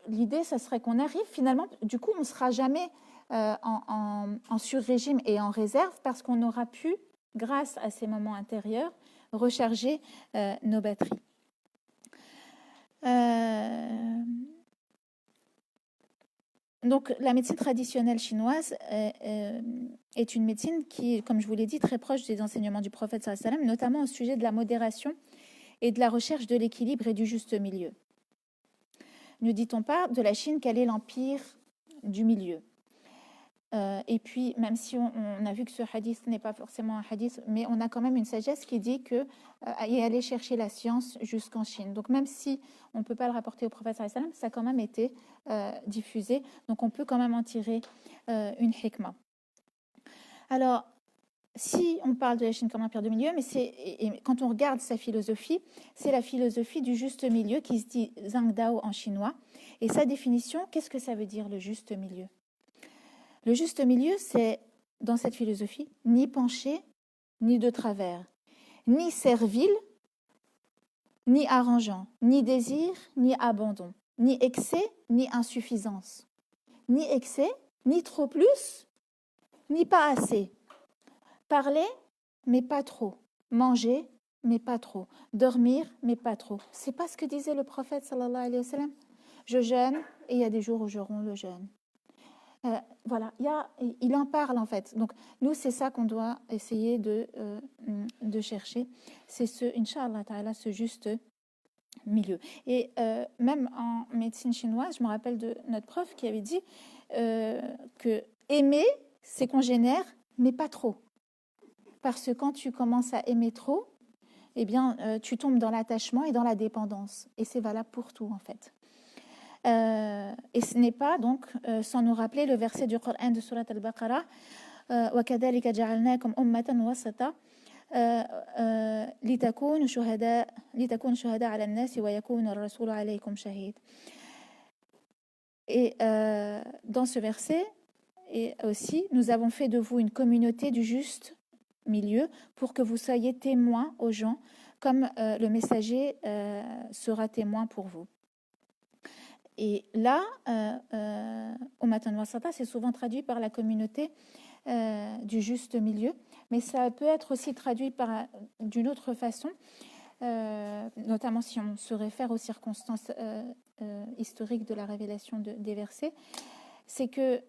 l'idée ça serait qu'on arrive finalement, du coup on ne sera jamais en sur-régime et en réserve parce qu'on aura pu, grâce à ces moments intérieurs, recharger nos batteries. Donc, la médecine traditionnelle chinoise est une médecine qui, comme je vous l'ai dit, très proche des enseignements du prophète sallallahu alayhi wa sallam, notamment au sujet de la modération et de la recherche de l'équilibre et du juste milieu. Ne dit-on pas de la Chine qu'elle est l'empire du milieu? Et puis, même si on a vu que ce hadith n'est pas forcément un hadith, mais on a quand même une sagesse qui dit que aller chercher la science jusqu'en Chine. Donc, même si on ne peut pas le rapporter au prophète sallallahu alayhi wa sallam, ça a quand même été diffusé. Donc, on peut quand même en tirer une hikmah. Alors, si on parle de la Chine comme l'empire du milieu, mais quand on regarde sa philosophie, c'est la philosophie du juste milieu qui se dit Zhangdao en chinois. Et sa définition, qu'est-ce que ça veut dire le juste milieu? Le juste milieu, c'est, dans cette philosophie, ni penché, ni de travers, ni servile, ni arrangeant, ni désir, ni abandon, ni excès, ni insuffisance, ni excès, ni trop plus, ni pas assez. Parler, mais pas trop. Manger, mais pas trop. Dormir, mais pas trop. C'est pas ce que disait le prophète sallallahu alayhi wa sallam. Je jeûne et il y a des jours où je romps le jeûne. Voilà, il en parle en fait. Donc nous, c'est ça qu'on doit essayer de chercher. C'est Inch'Allah ta'ala, ce juste milieu. Et même en médecine chinoise, je me rappelle de notre prof qui avait dit que aimer, c'est congénère, mais pas trop. Parce que quand tu commences à aimer trop, eh bien, tu tombes dans l'attachement et dans la dépendance. Et c'est valable pour tout, en fait. Et ce n'est pas, donc, sans nous rappeler le verset du Coran de Surat al-Baqarah, وَكَذَلِكَ جَعَلْنَاكُمْ أُمَّةً وَسَطًا لِتَكُونُوا شُهَدَاءَ عَلَى النَّاسِ وَيَكُونَ الرَّسُولُ عَلَيْكُمْ شَهِيدًا. Et dans ce verset, et aussi, nous avons fait de vous une communauté du juste milieu pour que vous soyez témoins aux gens, comme le messager sera témoin pour vous. Et là, Ummatan Wasata, c'est souvent traduit par la communauté du juste milieu, mais ça peut être aussi traduit d'une autre façon, notamment si on se réfère aux circonstances historiques de la révélation des versets, c'est que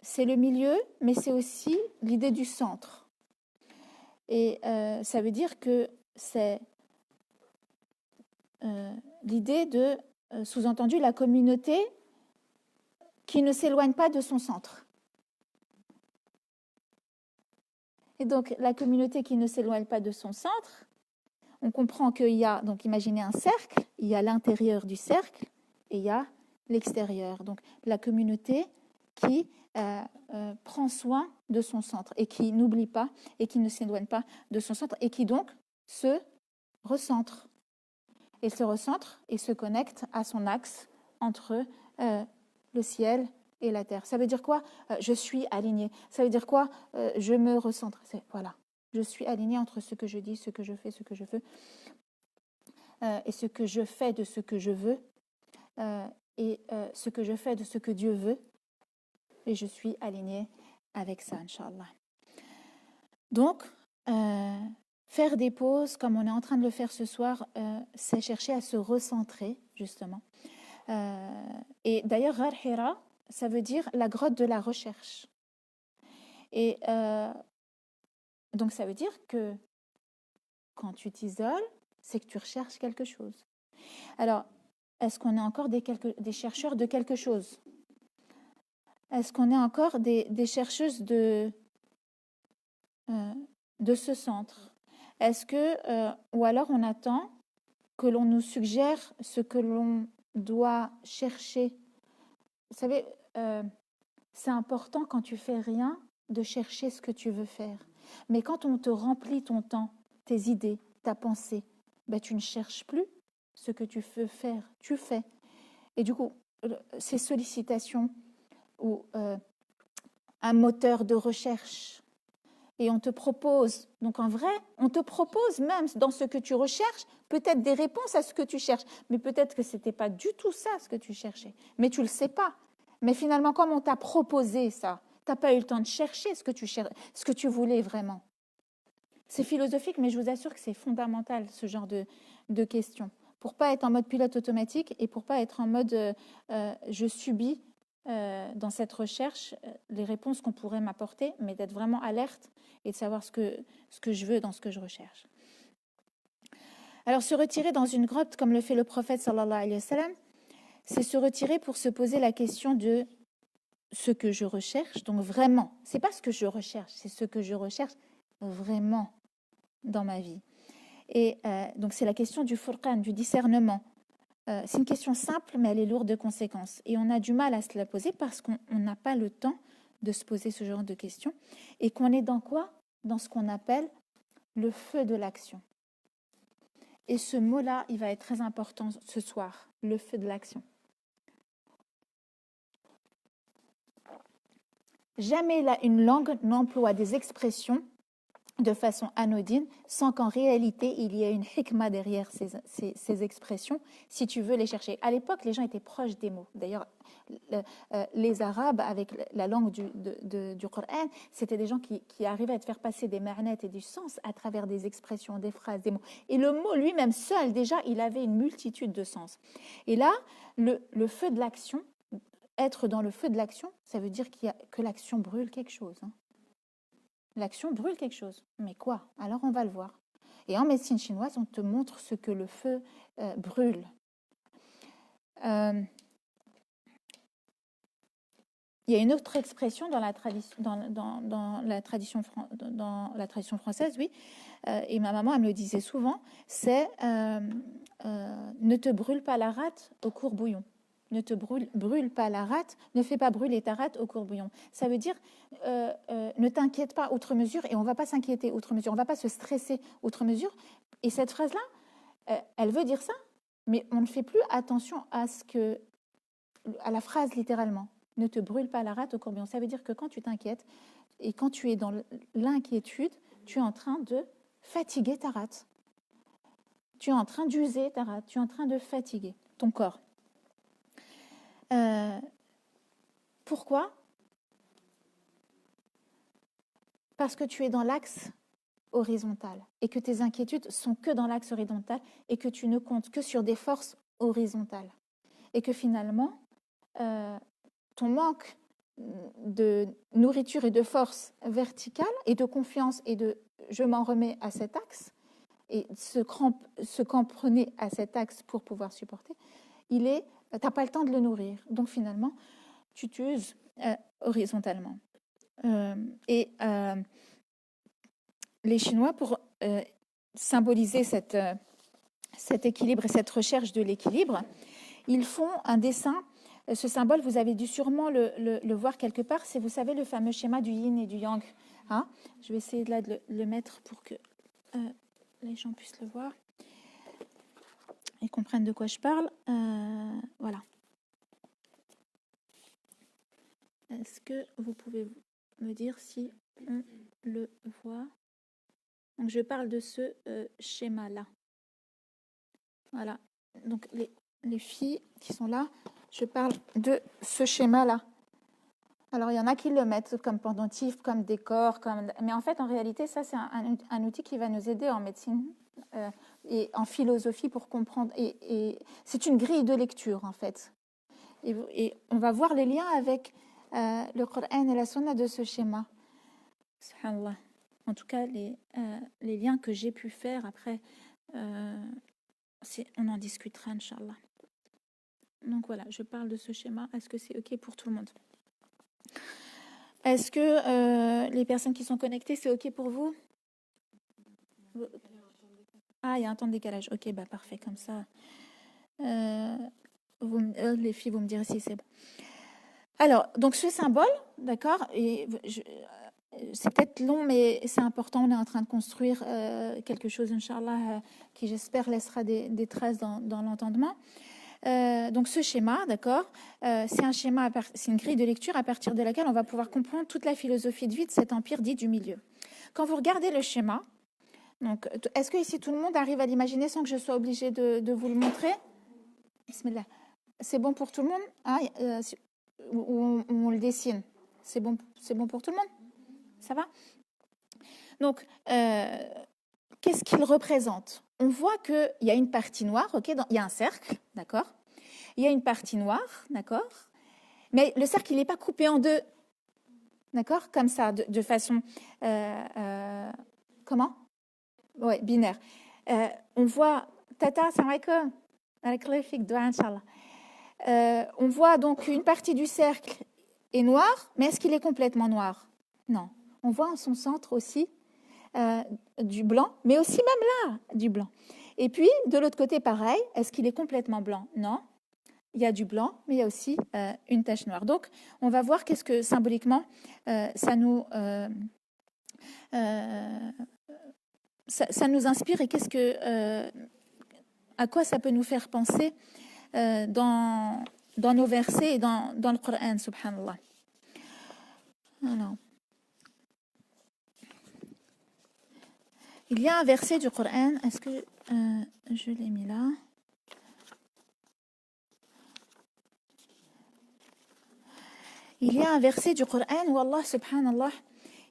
c'est le milieu, mais c'est aussi l'idée du centre. Et ça veut dire que c'est l'idée de, sous-entendu, la communauté qui ne s'éloigne pas de son centre. Et donc, la communauté qui ne s'éloigne pas de son centre, on comprend qu'il y a, donc imaginez un cercle, il y a l'intérieur du cercle et il y a l'extérieur. Donc, la communauté qui prend soin de son centre et qui n'oublie pas et qui ne s'éloigne pas de son centre et qui donc se recentre. Et se recentre et se connecte à son axe entre le ciel et la terre. Ça veut dire quoi? Je suis alignée. Ça veut dire quoi? Je me recentre. Voilà. Je suis alignée entre ce que je dis, ce que je fais, ce que je veux, et ce que je fais de ce que je veux, et ce que je fais de ce que Dieu veut. Et je suis alignée avec ça, Inch'Allah. Donc, faire des pauses, comme on est en train de le faire ce soir, c'est chercher à se recentrer, justement. Et d'ailleurs, Ghar Hira, ça veut dire la grotte de la recherche. Et donc, ça veut dire que quand tu t'isoles, c'est que tu recherches quelque chose. Alors, est-ce qu'on est encore des chercheurs de quelque chose? Est-ce qu'on est encore des chercheuses de ce centre? Est-ce que, ou alors on attend que l'on nous suggère ce que l'on doit chercher? Vous savez, c'est important quand tu fais rien de chercher ce que tu veux faire. Mais quand on te remplit ton temps, tes idées, ta pensée, ben tu ne cherches plus ce que tu veux faire, tu fais. Et du coup, ces sollicitations ou un moteur de recherche, et on te propose, donc en vrai, on te propose même dans ce que tu recherches, peut-être des réponses à ce que tu cherches, mais peut-être que ce n'était pas du tout ça ce que tu cherchais, mais tu ne le sais pas. Mais finalement, comme on t'a proposé ça, tu n'as pas eu le temps de chercher ce que tu voulais vraiment. C'est philosophique, mais je vous assure que c'est fondamental, ce genre de questions. Pour ne pas être en mode pilote automatique et pour ne pas être en mode je subis dans cette recherche les réponses qu'on pourrait m'apporter, mais d'être vraiment alerte et de savoir ce que je veux dans ce que je recherche. Alors, se retirer dans une grotte, comme le fait le prophète sallallahu alayhi wa sallam, c'est se retirer pour se poser la question de ce que je recherche. Donc vraiment, c'est pas ce que je recherche, c'est ce que je recherche vraiment dans ma vie. Et donc c'est la question du furqan, du discernement. C'est une question simple, mais elle est lourde de conséquences. Et on a du mal à se la poser parce qu'on n'a pas le temps de se poser ce genre de questions. Et qu'on est dans quoi? Dans ce qu'on appelle le feu de l'action. Et ce mot-là, il va être très important ce soir, le feu de l'action. Jamais une langue n'emploie des expressions de façon anodine, sans qu'en réalité, il y ait une hikma derrière ces expressions, si tu veux les chercher. À l'époque, les gens étaient proches des mots. D'ailleurs, les Arabes, avec la langue du Coran, c'était des gens qui arrivaient à te faire passer des ma'nates et du sens à travers des expressions, des phrases, des mots. Et le mot lui-même seul, déjà, il avait une multitude de sens. Et là, le feu de l'action, être dans le feu de l'action, ça veut dire que l'action brûle quelque chose. L'action brûle quelque chose. Mais quoi? Alors on va le voir. Et en médecine chinoise, on te montre ce que le feu brûle. Il y a une autre expression dans la tradition, dans la tradition française, oui, et ma maman, elle me le disait souvent, c'est ne te brûle pas la rate au courbouillon. Ne te brûle pas la rate, ne fais pas brûler ta rate au courbouillon. Ça veut dire ne t'inquiète pas outre mesure, et on ne va pas s'inquiéter outre mesure, on ne va pas se stresser outre mesure. Et cette phrase-là, elle veut dire ça, mais on ne fait plus attention à la phrase littéralement. Ne te brûle pas la rate au courbouillon. Ça veut dire que quand tu t'inquiètes et quand tu es dans l'inquiétude, tu es en train de fatiguer ta rate. Tu es en train d'user ta rate. Tu es en train de fatiguer ton corps. Pourquoi ? Parce que tu es dans l'axe horizontal et que tes inquiétudes sont que dans l'axe horizontal et que tu ne comptes que sur des forces horizontales. Et que finalement, ton manque de nourriture et de force verticale et de confiance et de je m'en remets à cet axe et se cramponner à cet axe pour pouvoir supporter, tu n'as pas le temps de le nourrir. Donc finalement, tu t'uses horizontalement. Les Chinois, pour symboliser cet équilibre et cette recherche de l'équilibre, ils font un dessin. Ce symbole, vous avez dû sûrement le voir quelque part. C'est, vous savez, le fameux schéma du yin et du yang. Hein, je vais essayer de le mettre pour que les gens puissent le voir et comprennent de quoi je parle. Voilà. Est-ce que vous pouvez me dire si on le voit ? Donc, je parle de ce schéma-là. Voilà. Donc, les filles qui sont là, je parle de ce schéma-là. Alors, il y en a qui le mettent comme pendentif, comme décor, mais en fait, en réalité, ça, c'est un outil qui va nous aider en médecine et en philosophie pour comprendre. Et c'est une grille de lecture, en fait. Et on va voir les liens avec le Coran et la Sunna de ce schéma. Subhanallah. En tout cas, les liens que j'ai pu faire, après, on en discutera, Inch'Allah. Donc voilà, je parle de ce schéma. Est-ce que c'est OK pour tout le monde ? Est-ce que les personnes qui sont connectées, c'est OK pour vous ? Ah, il y a un temps de décalage. OK, bah parfait, comme ça. Les filles, vous me direz si c'est bon. Alors, donc ce symbole, d'accord, et c'est peut-être long, mais c'est important. On est en train de construire quelque chose, Inch'Allah, qui j'espère laissera des traces dans l'entendement. Donc ce schéma, d'accord, c'est un schéma, c'est une grille de lecture à partir de laquelle on va pouvoir comprendre toute la philosophie de vie de cet empire dit du milieu. Quand vous regardez le schéma, donc, est-ce que ici tout le monde arrive à l'imaginer sans que je sois obligée de vous le montrer ? Bismillah. C'est bon pour tout le monde, hein, ou on le dessine. C'est bon pour tout le monde ? Ça va ? Donc, qu'est-ce qu'il représente ? On voit qu'il y a une partie noire, okay, il y a un cercle, d'accord ? Il y a une partie noire, d'accord ? Mais le cercle, il n'est pas coupé en deux, d'accord ? Comme ça, de façon... comment ? Oui, binaire. On voit... Tata, salam alaikum. On voit donc une partie du cercle est noire, mais est-ce qu'il est complètement noir ? Non. On voit en son centre aussi du blanc, mais aussi même là, du blanc. Et puis, de l'autre côté, pareil, est-ce qu'il est complètement blanc ? Non. Il y a du blanc, mais il y a aussi une tache noire. Donc, on va voir qu'est-ce que symboliquement ça nous inspire et à quoi ça peut nous faire penser dans nos versets et dans le Coran, subhanallah. Alors, il y a un verset du Coran, est-ce que je l'ai mis là ? Il y a un verset du Coran où Allah, subhanallah,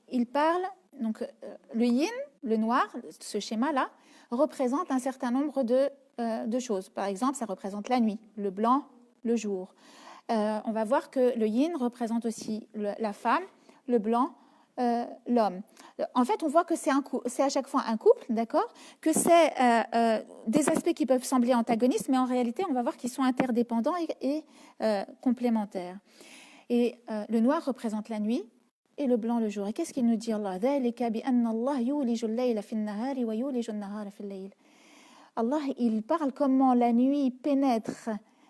il parle, donc le yin, le noir, ce schéma-là, représente un certain nombre de choses. Par exemple, ça représente la nuit, le blanc, le jour. On va voir que le yin représente aussi la femme, le blanc, l'homme. En fait, on voit que c'est à chaque fois un couple, d'accord, que c'est des aspects qui peuvent sembler antagonistes, mais en réalité, on va voir qu'ils sont interdépendants et complémentaires. Et le noir représente la nuit et le blanc le jour. Et qu'est-ce qu'il nous dit Allah? Allah, il parle comment la nuit pénètre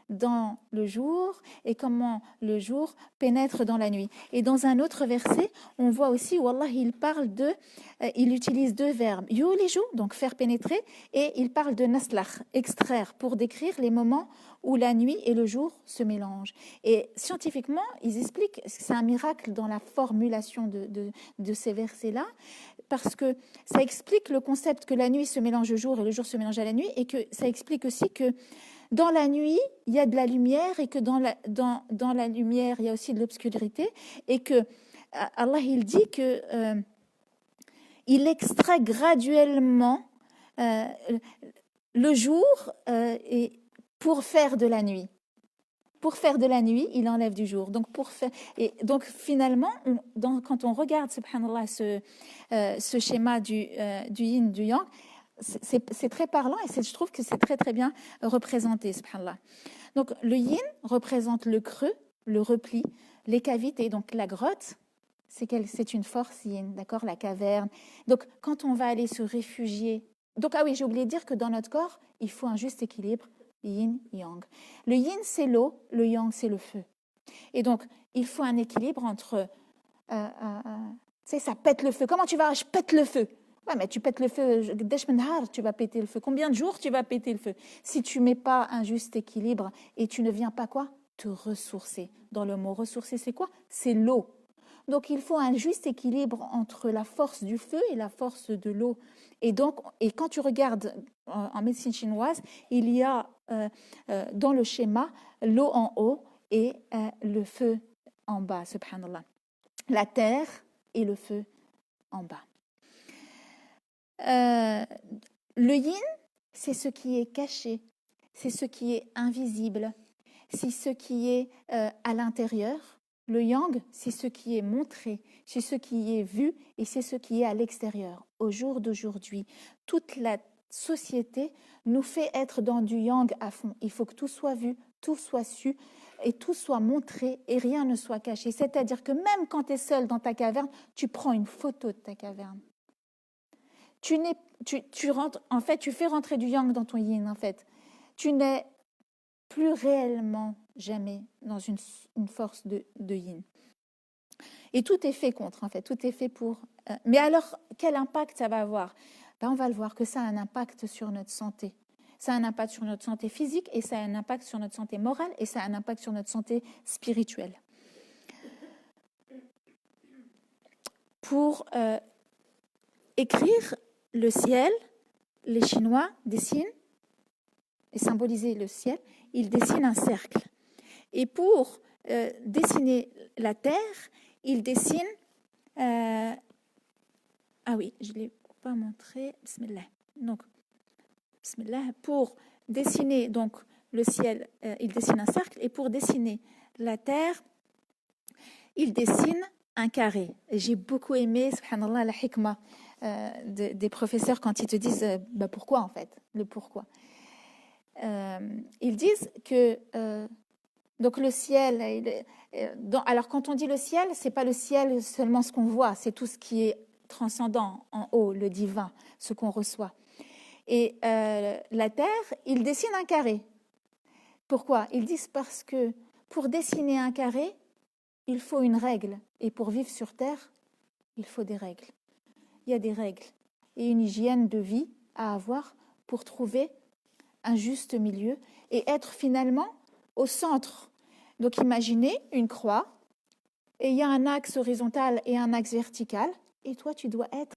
dans le jour et comment le jour pénètre dans la nuit. Et dans un autre verset, on voit aussi où Allah il utilise deux verbes, yuliju, donc faire pénétrer, et il parle de naslakh, extraire, pour décrire les moments où la nuit et le jour se mélangent. Et scientifiquement, ils expliquent, c'est un miracle dans la formulation de ces versets-là, parce que ça explique le concept que la nuit se mélange au jour et le jour se mélange à la nuit, et que ça explique aussi que dans la nuit, il y a de la lumière, et que dans la lumière, il y a aussi de l'obscurité, et que Allah, il dit que il extrait graduellement le jour et pour faire de la nuit. Pour faire de la nuit, il enlève du jour. Et donc finalement, quand on regarde, subhanallah, ce schéma du yin, du yang, c'est très parlant, et je trouve que c'est très très bien représenté, subhanallah. Donc le yin représente le creux, le repli, les cavités, donc la grotte, c'est une force yin, d'accord, la caverne. Donc quand on va aller se réfugier, donc ah oui, j'ai oublié de dire que dans notre corps, il faut un juste équilibre, yin, yang. Le yin, c'est l'eau, le yang, c'est le feu. Et donc il faut un équilibre entre, tu sais, ça pète le feu. Comment tu vas? Je pète le feu. Ouais, mais tu pètes le feu, tu vas péter le feu. Combien de jours tu vas péter le feu? Si tu ne mets pas un juste équilibre et tu ne viens pas quoi? Te ressourcer. Dans le mot ressourcer, c'est quoi? C'est l'eau. Donc il faut un juste équilibre entre la force du feu et la force de l'eau. Et quand tu regardes en médecine chinoise, il y a dans le schéma l'eau en haut et le feu en bas, subhanallah. La terre et le feu en bas. Le yin, c'est ce qui est caché, c'est ce qui est invisible, c'est ce qui est à l'intérieur. Le yang, c'est ce qui est montré, c'est ce qui est vu et c'est ce qui est à l'extérieur. Au jour d'aujourd'hui, toute la société nous fait être dans du yang à fond. Il faut que tout soit vu, tout soit su et tout soit montré et rien ne soit caché. C'est-à-dire que même quand tu es seul dans ta caverne, tu prends une photo de ta caverne. Tu fais rentrer du yang dans ton yin, en fait. Tu n'es plus réellement jamais dans une force de yin. Et tout est fait contre, en fait. Tout est fait pour... Mais alors, quel impact ça va avoir? On va le voir que ça a un impact sur notre santé. Ça a un impact sur notre santé physique et ça a un impact sur notre santé morale et ça a un impact sur notre santé spirituelle. Pour écrire le ciel, les Chinois dessinent, et symboliser le ciel, ils dessinent un cercle. Et pour dessiner la terre, ils dessinent... ah oui, je ne l'ai pas montré. Bismillah. Donc, bismillah. Pour dessiner donc, le ciel, ils dessinent un cercle. Et pour dessiner la terre, ils dessinent un carré. Et j'ai beaucoup aimé, subhanallah, la hikmah des professeurs quand ils te disent pourquoi, en fait, le pourquoi. Ils disent que donc le ciel, alors quand on dit le ciel, c'est pas le ciel seulement ce qu'on voit, c'est tout ce qui est transcendant en haut, le divin, ce qu'on reçoit. Et la terre, ils dessinent un carré. Pourquoi? Ils disent parce que pour dessiner un carré, il faut une règle. Et pour vivre sur terre, il faut des règles. Il y a des règles et une hygiène de vie à avoir pour trouver un juste milieu et être finalement au centre. Donc imaginez une croix et il y a un axe horizontal et un axe vertical et toi tu dois être